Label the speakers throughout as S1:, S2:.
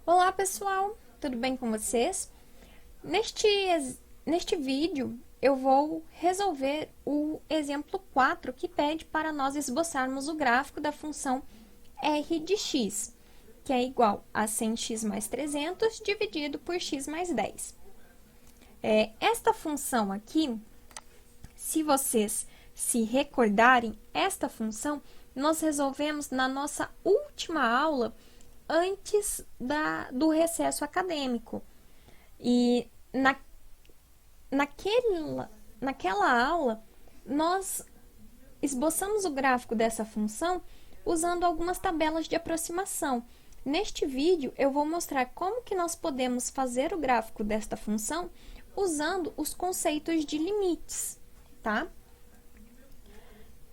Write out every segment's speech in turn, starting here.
S1: Olá pessoal, tudo bem com vocês? Neste vídeo eu vou resolver o exemplo 4 que pede para nós esboçarmos o gráfico da função r de x, que é igual a 100x mais 300 dividido por x mais 10. Esta função aqui, se vocês se recordarem, esta função nós resolvemos na nossa última aula antes do recesso acadêmico. E naquela aula, nós esboçamos o gráfico dessa função usando algumas tabelas de aproximação. Neste vídeo, eu vou mostrar como que nós podemos fazer o gráfico desta função usando os conceitos de limites, tá?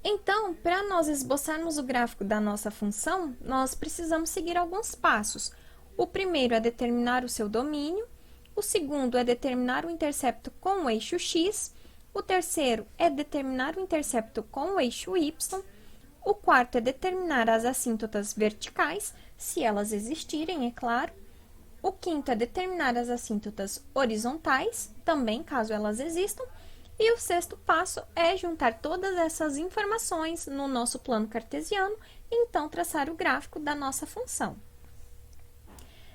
S1: Então, para nós esboçarmos o gráfico da nossa função, nós precisamos seguir alguns passos. O primeiro é determinar o seu domínio, o segundo é determinar o intercepto com o eixo x, o terceiro é determinar o intercepto com o eixo y, o quarto é determinar as assíntotas verticais, se elas existirem, é claro. O quinto é determinar as assíntotas horizontais, também caso elas existam. E o sexto passo é juntar todas essas informações no nosso plano cartesiano e então traçar o gráfico da nossa função.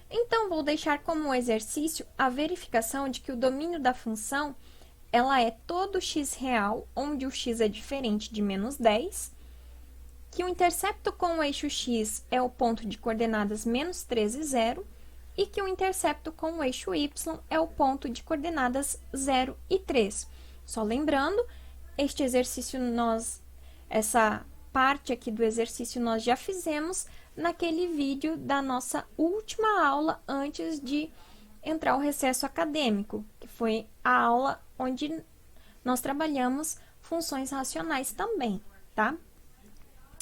S1: Então, vou deixar como exercício a verificação de que o domínio da função ela é todo x real, onde o x é diferente de menos 10, que o intercepto com o eixo x é o ponto de coordenadas menos 13, 0, e que o intercepto com o eixo y é o ponto de coordenadas 0 e 3. Só lembrando, essa parte aqui do exercício nós já fizemos naquele vídeo da nossa última aula antes de entrar o recesso acadêmico, que foi a aula onde nós trabalhamos funções racionais também, tá?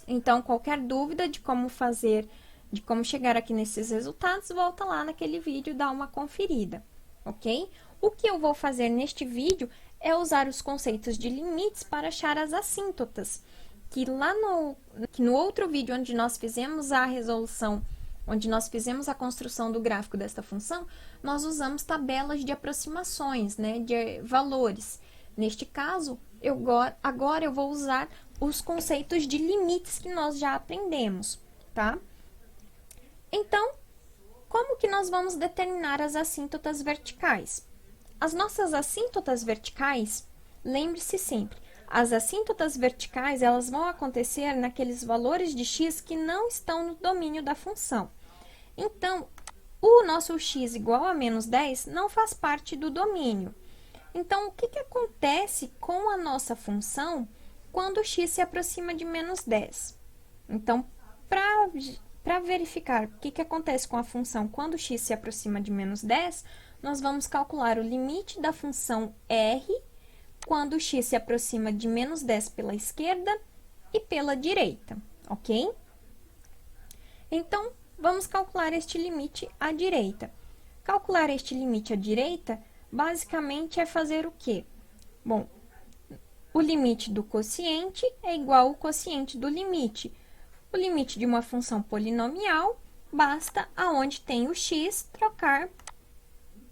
S1: Então, qualquer dúvida de como fazer, de como chegar aqui nesses resultados, volta lá naquele vídeo e dá uma conferida, ok? O que eu vou fazer neste vídeo é usar os conceitos de limites para achar as assíntotas, que no outro vídeo onde nós fizemos a resolução, onde nós fizemos a construção do gráfico desta função, nós usamos tabelas de aproximações, né, de valores. Neste caso, agora eu vou usar os conceitos de limites que nós já aprendemos, tá? Então, como que nós vamos determinar as assíntotas verticais? As nossas assíntotas verticais, lembre-se sempre, as assíntotas verticais elas vão acontecer naqueles valores de x que não estão no domínio da função. Então, o nosso x igual a menos 10 não faz parte do domínio. Então, o que acontece com a nossa função quando o x se aproxima de menos 10? Então, para verificar o que acontece com a função quando o x se aproxima de menos 10, nós vamos calcular o limite da função r quando o x se aproxima de menos 10 pela esquerda e pela direita, ok? Então, vamos calcular este limite à direita. Calcular este limite à direita, basicamente, é fazer o quê? Bom, o limite do quociente é igual ao quociente do limite. O limite de uma função polinomial, basta aonde tem o x trocar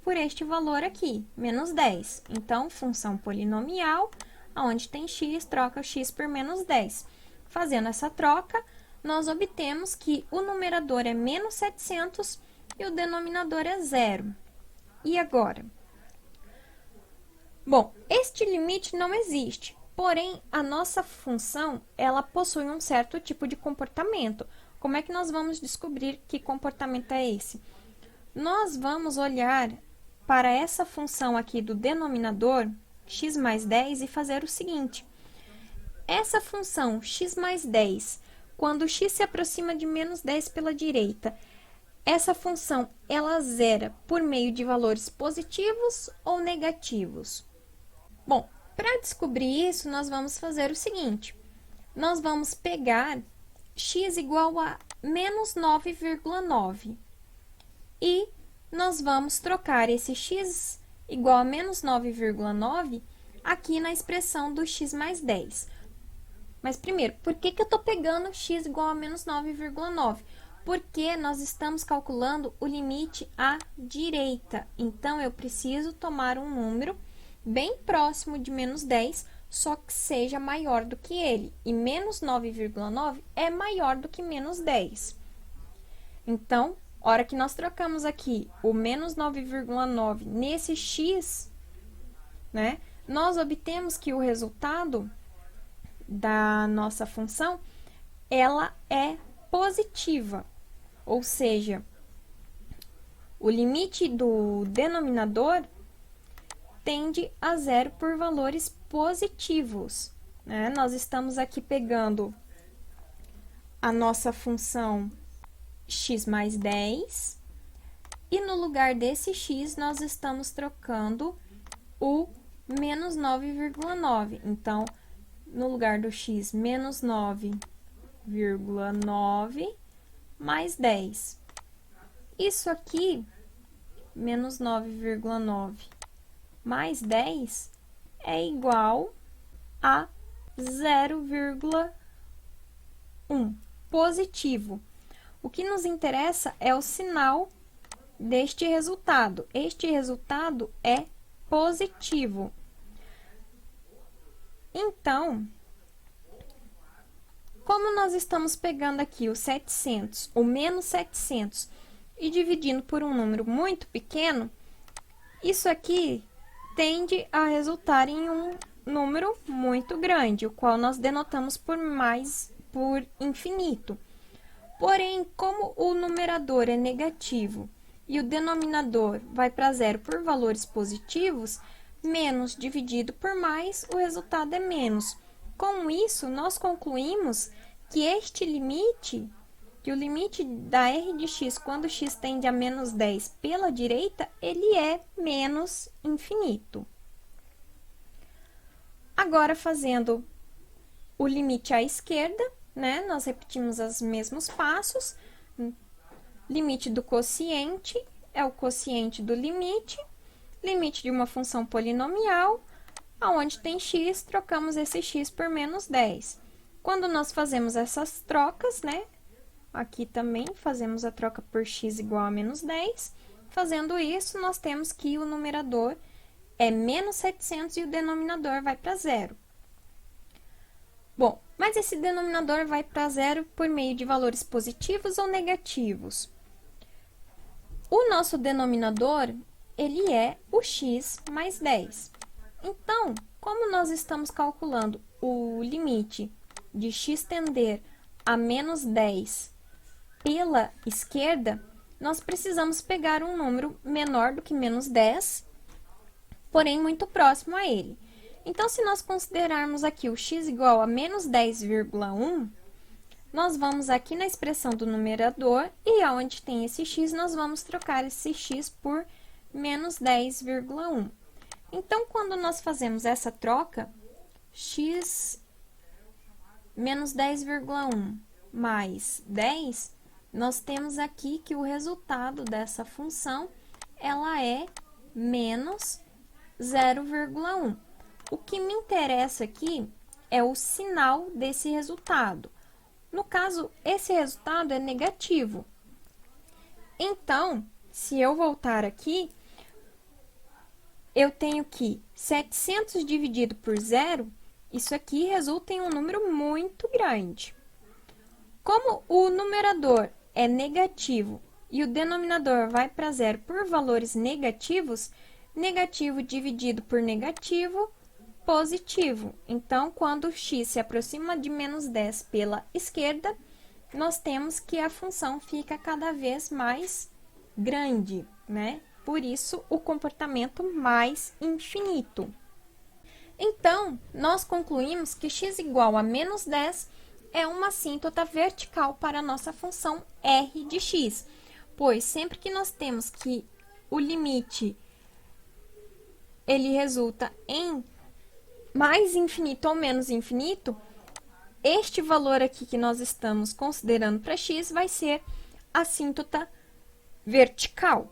S1: por este valor aqui, menos 10. Então, função polinomial, aonde tem x, troca o x por menos 10. Fazendo essa troca, nós obtemos que o numerador é menos 700 e o denominador é 0. E agora? Bom, este limite não existe, porém, a nossa função, ela possui um certo tipo de comportamento. Como é que nós vamos descobrir que comportamento é esse? Nós vamos olhar para essa função aqui do denominador, x mais 10, e fazer o seguinte. Essa função x mais 10, quando x se aproxima de menos 10 pela direita, essa função, ela zera por meio de valores positivos ou negativos? Bom, para descobrir isso, nós vamos fazer o seguinte. Nós vamos pegar x igual a menos 9,9 e nós vamos trocar esse x igual a menos 9,9 aqui na expressão do x mais 10. Mas primeiro, por que eu estou pegando x igual a menos 9,9? porque nós estamos calculando o limite à direita. Então, eu preciso tomar um número bem próximo de menos 10, só que seja maior do que ele. E menos 9,9 é maior do que menos 10. Então, hora que nós trocamos aqui o menos 9,9 nesse x, né, nós obtemos que o resultado da nossa função, ela é positiva. Ou seja, o limite do denominador tende a zero por valores positivos, né? Nós estamos aqui pegando a nossa função x mais 10, e no lugar desse x, nós estamos trocando o menos 9,9. Então, no lugar do x, menos 9,9 mais 10. Isso aqui, menos 9,9 mais 10, é igual a 0,1, positivo. O que nos interessa é o sinal deste resultado. Este resultado é positivo. Então, como nós estamos pegando aqui o 700, o menos 700, e dividindo por um número muito pequeno, isso aqui tende a resultar em um número muito grande, o qual nós denotamos por infinito. Porém, como o numerador é negativo e o denominador vai para zero por valores positivos, menos dividido por mais, o resultado é menos. Com isso, nós concluímos que este limite, que o limite da r de x quando x tende a menos 10 pela direita, ele é menos infinito. Agora, fazendo o limite à esquerda, né, nós repetimos os mesmos passos. Limite do quociente é o quociente do limite. Limite de uma função polinomial, aonde tem x, trocamos esse x por menos 10. Quando nós fazemos essas trocas, né, aqui também fazemos a troca por x igual a menos 10. Fazendo isso, nós temos que o numerador é menos 700 e o denominador vai para zero. Bom, mas esse denominador vai para zero por meio de valores positivos ou negativos? O nosso denominador, ele é o x mais 10. Então, como nós estamos calculando o limite de x tender a menos 10 pela esquerda, nós precisamos pegar um número menor do que menos 10, porém muito próximo a ele. Então, se nós considerarmos aqui o x igual a menos 10,1, nós vamos aqui na expressão do numerador e aonde tem esse x, nós vamos trocar esse x por menos 10,1. Então, quando nós fazemos essa troca, x menos 10,1 mais 10, nós temos aqui que o resultado dessa função, ela é menos 0,1. O que me interessa aqui é o sinal desse resultado. No caso, esse resultado é negativo. Então, se eu voltar aqui, eu tenho que 700 dividido por zero, isso aqui resulta em um número muito grande. Como o numerador é negativo e o denominador vai para zero por valores negativos, negativo dividido por negativo, positivo. Então, quando x se aproxima de menos 10 pela esquerda, nós temos que a função fica cada vez mais grande, né? Por isso, o comportamento mais infinito. Então, nós concluímos que x igual a menos 10 é uma assíntota vertical para a nossa função r de x, pois sempre que nós temos que o limite ele resulta em mais infinito ou menos infinito, este valor aqui que nós estamos considerando para x vai ser assíntota vertical.